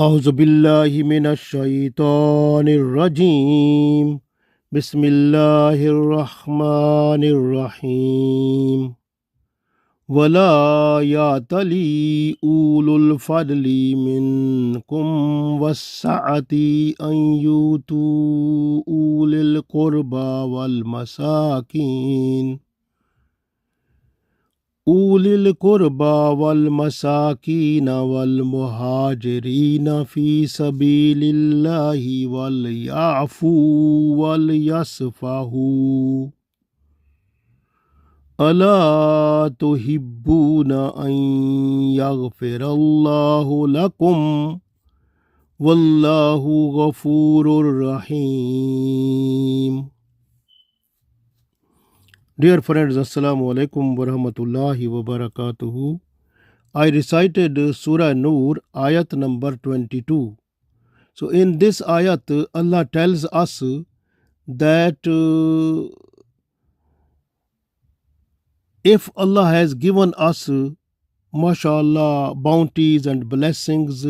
أعوذ بالله من الشيطان الرجيم بسم الله الرحمن الرحيم ولا يأتلي أولو الفضل منكم والسعة أن يؤتوا أولي القربى والمساكين والمهاجرين في سبيل الله وليعفوا وليصفحوا ألا تحبون أن يغفر الله لكم والله غفور رحيم. Dear friends, Assalamu alaikum wa rahmatullahi wa barakatuhu. I recited Surah Noor Ayat number 22. So in this ayat, Allah tells us that if Allah has given us, mashallah, bounties and blessings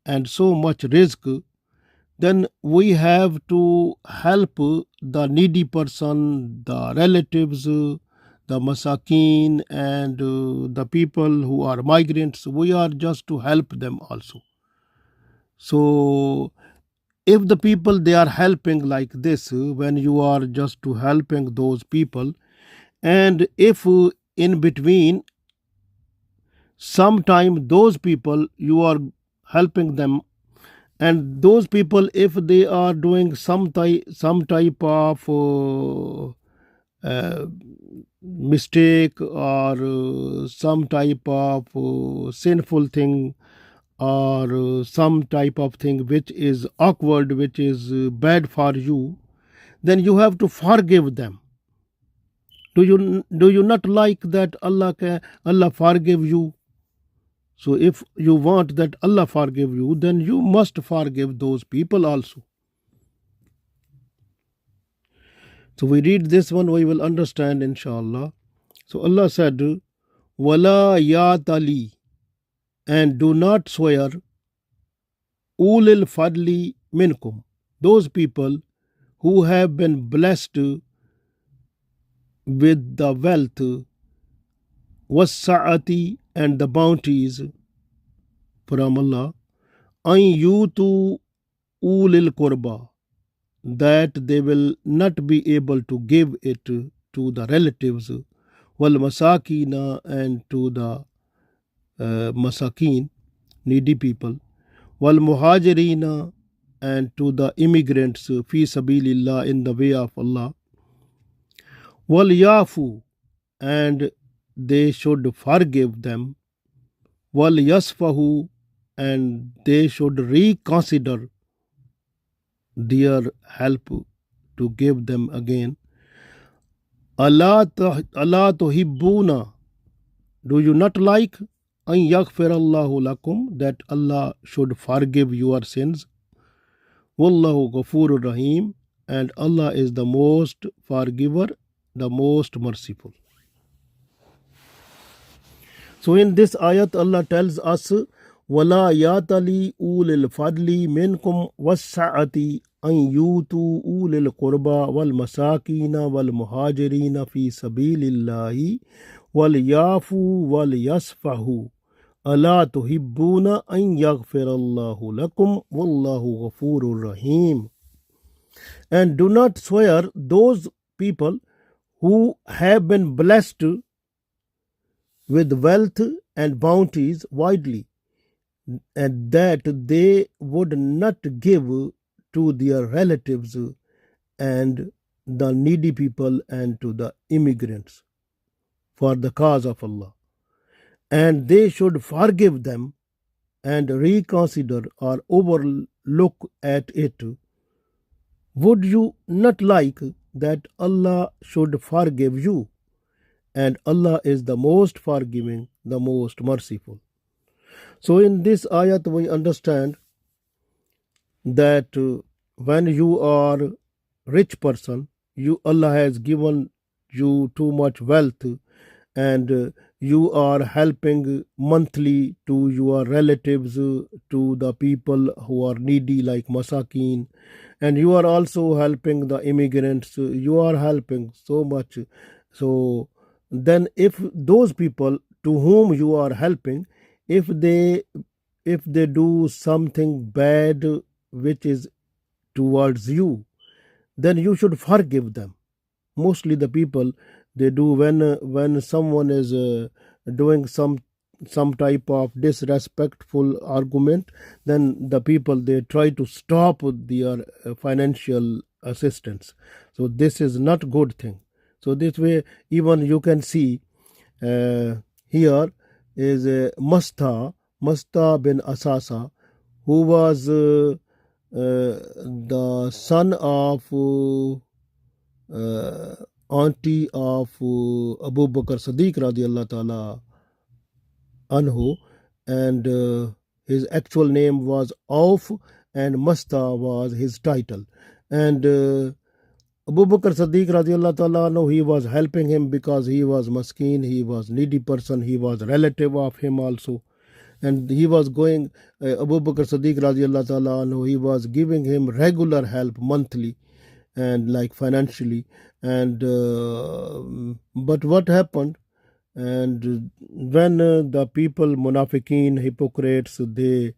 and so much rizq, then we have to help the needy person, the relatives, the masakin, and the people who are migrants. We are just to help them also. So if the people they are helping like this, when you are just to helping those people, and if in between sometime those people you are helping them, and those people if they are doing some type of mistake or some type of sinful thing or some type of thing which is awkward, which is bad for you, then you have to forgive them. Do you not like that Allah forgive you? So if you want that Allah forgive you, then you must forgive those people also. So we read this one, we will understand inshallah. So Allah said, Wala yatali, and do not swear, ulil fadli minkum, those people who have been blessed with the wealth, was-sa'ati, and the bounties from Allah, an yutu ulil qurba, that they will not be able to give it to the relatives, wal masakina, and to the masakin, needy people, wal muhajirina, and to the immigrants, fi sabilillah, in the way of Allah, wal yafu, and they should forgive them, wal yasfahu, and they should reconsider their help to give them again. Allah tuhibbuna, do you not like, an yaghfir Allahu lakum, that Allah should forgive your sins? Wallahu ghafurur rahim, and Allah is the most forgiver, the most merciful. So in this ayat Allah tells us, وَلَا يَأْتَلِ أُولِي الْفَضْلِ مِنْكُمْ وَالسَّعَةِ أَنْ يُؤْتُوا أُولِي الْقُرْبَى وَالْمَسَاكِينَ وَالْمُهَاجِرِينَ فِي سَبِيلِ اللَّهِ وَلْيَعْفُوا وَلْيَصْفَحُوا أَلَا تُحِبُّونَ أَنْ يَغْفِرَ اللَّهُ لَكُمْ وَاللَّهُ غَفُورٌ رَحِيمٌ. And do not swear those people who have been blessed with wealth and bounties widely, and that they would not give to their relatives and the needy people and to the immigrants for the cause of Allah, and they should forgive them and reconsider or overlook at it. Would you not like that Allah should forgive you? And Allah is the most forgiving, the most merciful. So in this ayat we understand that when you are rich person, Allah has given you too much wealth, and you are helping monthly to your relatives, to the people who are needy like masakin, and you are also helping the immigrants, you are helping so much. So then if those people to whom you are helping, if they do something bad which is towards you, then you should forgive them. Mostly the people, they do when someone is doing some type of disrespectful argument, then the people, they try to stop their financial assistance. So this is not good thing. So this way, even you can see uh, here is Masta bin Asasa, who was the son of auntie of Abu Bakr Siddiq radiallahu ta'ala anhu, and his actual name was Auf, and Masta was his title. And Abu Bakr Siddiq radiallahu ta'ala anhu, he was helping him because he was maskeen, he was needy person, he was relative of him also. And he was going, Abu Bakr Siddiq radiallahu ta'ala anhu, he was giving him regular help monthly and like financially. And but what happened, and when the people munafiqeen, hypocrites, they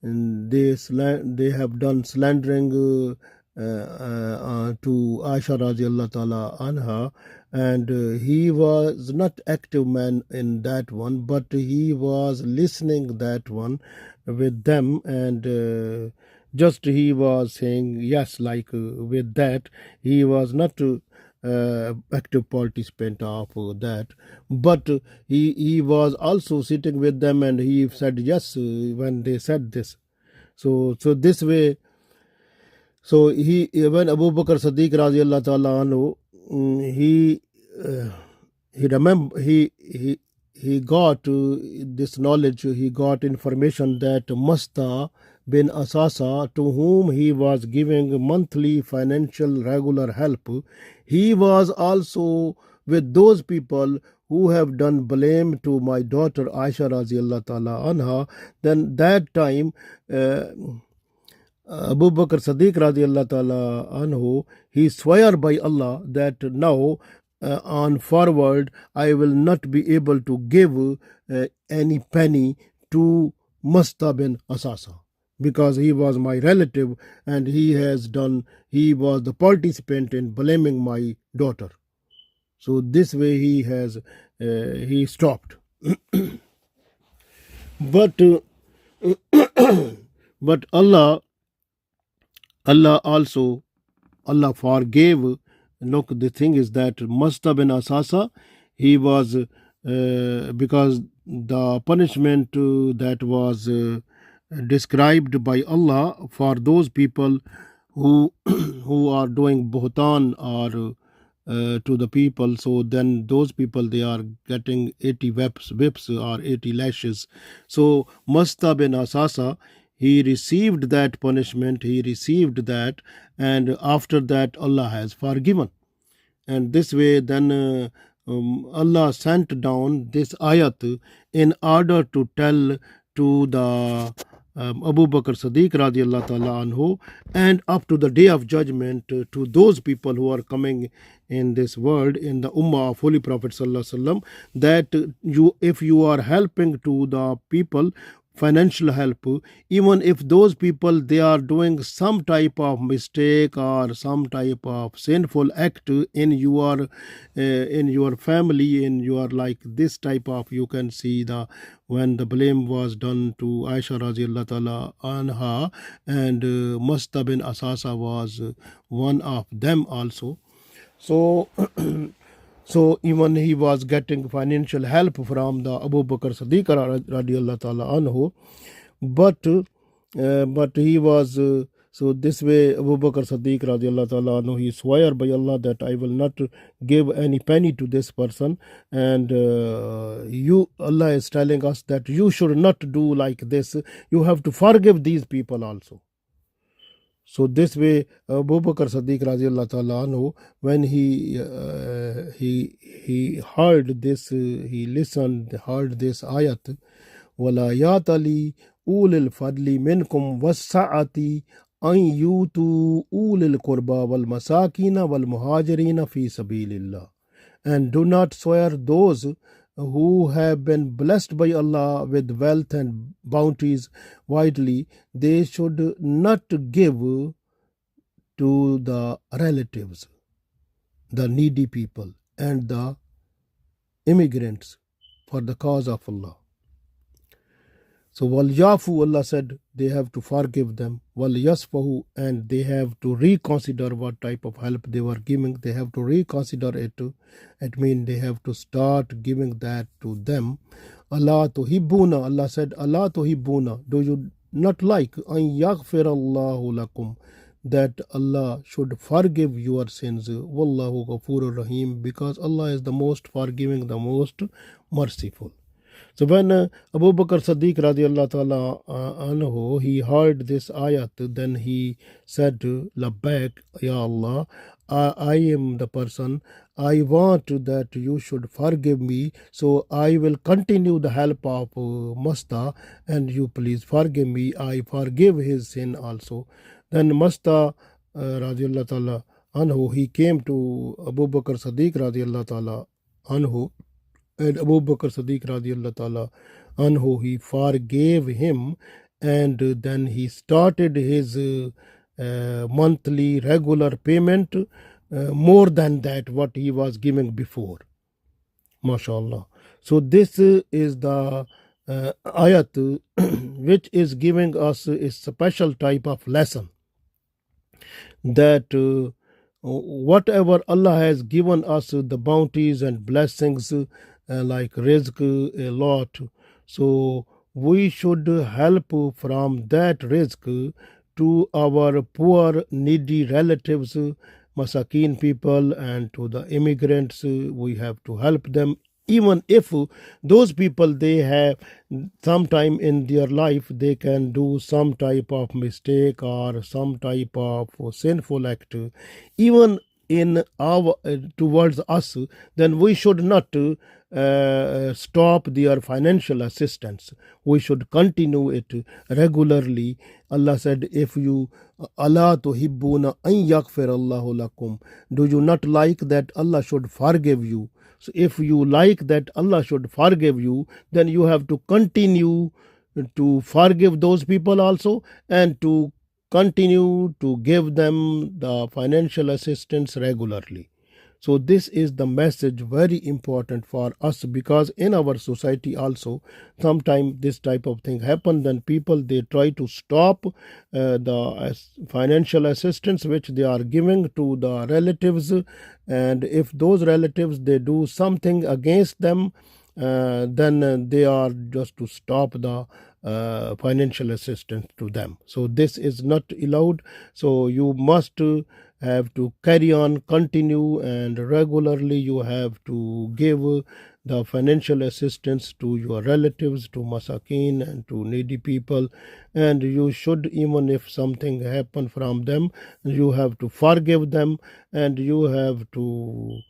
have done slandering to Aisha radiallahu ta'ala anha, and he was not active man in that one, but he was listening that one with them, and just he was saying yes, like with that, he was not active participant of that, but he was also sitting with them, and he said yes when they said this. So this way, so when Abu Bakr Siddiq radiallahu ta'ala anhu, he remember he got this knowledge, he got information that Masta bin Asasa, to whom he was giving monthly financial regular help, he was also with those people who have done blame to my daughter Aisha radiallahu ta'ala anha. Then that time Abu Bakr Siddiq radiallahu ta'ala anhu, he swear by Allah that now on forward I will not be able to give any penny to Masta bin Asasa, because he was my relative and he was the participant in blaming my daughter. So this way he stopped. But but Allah also, Allah forgave. Look, the thing is that Masta bin Asasa, he was because the punishment that was described by Allah for those people who who are doing buhtan or to the people, so then those people, they are getting 80 whips or 80 lashes. So Masta bin Asasa, he received that punishment, he received that, and after that Allah has forgiven. And this way then Allah sent down this ayat in order to tell to the Abu Bakr Siddiq radiallahu ta'ala anhu, and up to the day of judgment to those people who are coming in this world, in the ummah of Holy Prophet sallallahu alaihi wasallam, that if you are helping to the people, financial help, even if those people, they are doing some type of mistake or some type of sinful act in your family, in your like this type of, you can see the when the blame was done to Aisha radiallahu ta'ala anha, and Masta bin Asasa was one of them also. So so even he was getting financial help from the Abu Bakr Siddiq radiallahu ta'ala anhu, but he was so this way Abu Bakr Siddiq radiallahu ta'ala anhu, he swear by Allah that I will not give any penny to this person, and Allah is telling us that you should not do like this, you have to forgive these people also. So this way, Abu Bakr Siddiq radiallahu ta'ala anhu, when he heard this, he listened, heard this ayat, وَلَا يَأْتَلِ أُولِي الْفَضْلِ مِنْكُمْ وَالسَّعَةِ أَنْ يُؤْتُوا أُولِي الْقُرْبَى وَالْمَسَاكِينَ وَالْمُهَاجِرِينَ فِي سَبِيلِ اللَّهِ. And do not swear those who have been blessed by Allah with wealth and bounties widely, they should not give to the relatives, the needy people, and the immigrants for the cause of Allah. So, wal yafu, Allah said, they have to forgive them. Wal yasfahu, and they have to reconsider what type of help they were giving. They have to reconsider it. It means they have to start giving that to them. Allah tuhibbuna, Allah said, Allah tuhibbuna, do you not like an yaghfirallahu lakum, that Allah should forgive your sins. Wallahu ghafurur rahim, because Allah is the most forgiving, the most merciful. So when Abu Bakr Siddiq radiallahu ta'ala anhu, he heard this ayat, then he said, Labbaik, Ya Allah, I am the person, I want that you should forgive me, so I will continue the help of Masta, and you please forgive me, I forgive his sin also. Then Masta radiallahu ta'ala anhu, he came to Abu Bakr Siddiq radiallahu ta'ala anhu, and Abu Bakr Siddiq radiallahu ta'ala anhu, he forgave him, and then he started his monthly regular payment, more than that what he was giving before. MashaAllah. So this is the ayat which is giving us a special type of lesson, that whatever Allah has given us, the bounties and blessings, like rizq, a lot, so we should help from that rizq to our poor needy relatives, masakin people, and to the immigrants. We have to help them, even if those people, they have sometime in their life they can do some type of mistake or some type of sinful act, even in our towards us, then we should not stop their financial assistance. We should continue it regularly. Allah said, if you Allah tuhibbuna an yaghfirallahu lakum, do you not like that Allah should forgive you? So if you like that Allah should forgive you, then you have to continue to forgive those people also, and to continue to give them the financial assistance regularly. So this is the message, very important for us, because in our society also sometimes this type of thing happen, then people, they try to stop the financial assistance which they are giving to the relatives, and if those relatives, they do something against them, then they are just to stop the financial assistance to them. So this is not allowed. So you must have to carry on, continue, and regularly you have to give the financial assistance to your relatives, to masakin, and to needy people. And you should, even if something happen from them, you have to forgive them, and you have to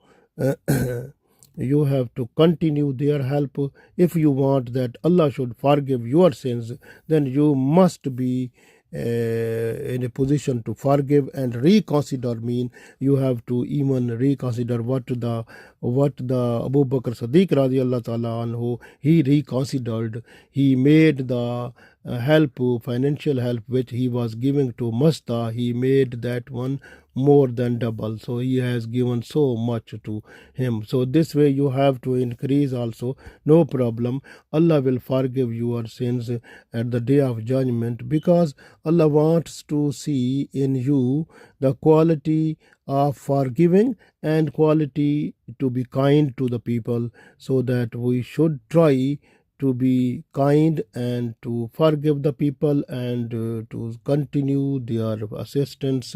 you have to continue their help. If you want that Allah should forgive your sins, then you must be in a position to forgive and reconsider. Mean you have to even reconsider what the Abu Bakr Siddiq radiallahu ta'ala anhu, he reconsidered. He made the help, financial help which he was giving to Masta, he made that one more than double. So he has given so much to him. So this way you have to increase also, no problem. Allah will forgive your sins at the day of judgment, because Allah wants to see in you the quality of forgiving and quality to be kind to the people, so that we should try to be kind and to forgive the people, and to continue their assistance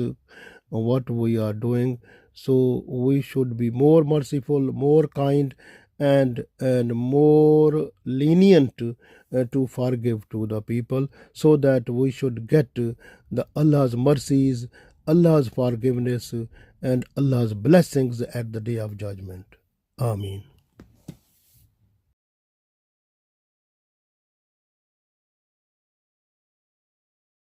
what we are doing. So we should be more merciful, more kind, and more lenient to forgive to the people, so that we should get the Allah's mercies, Allah's forgiveness, and Allah's blessings at the day of judgment. Ameen.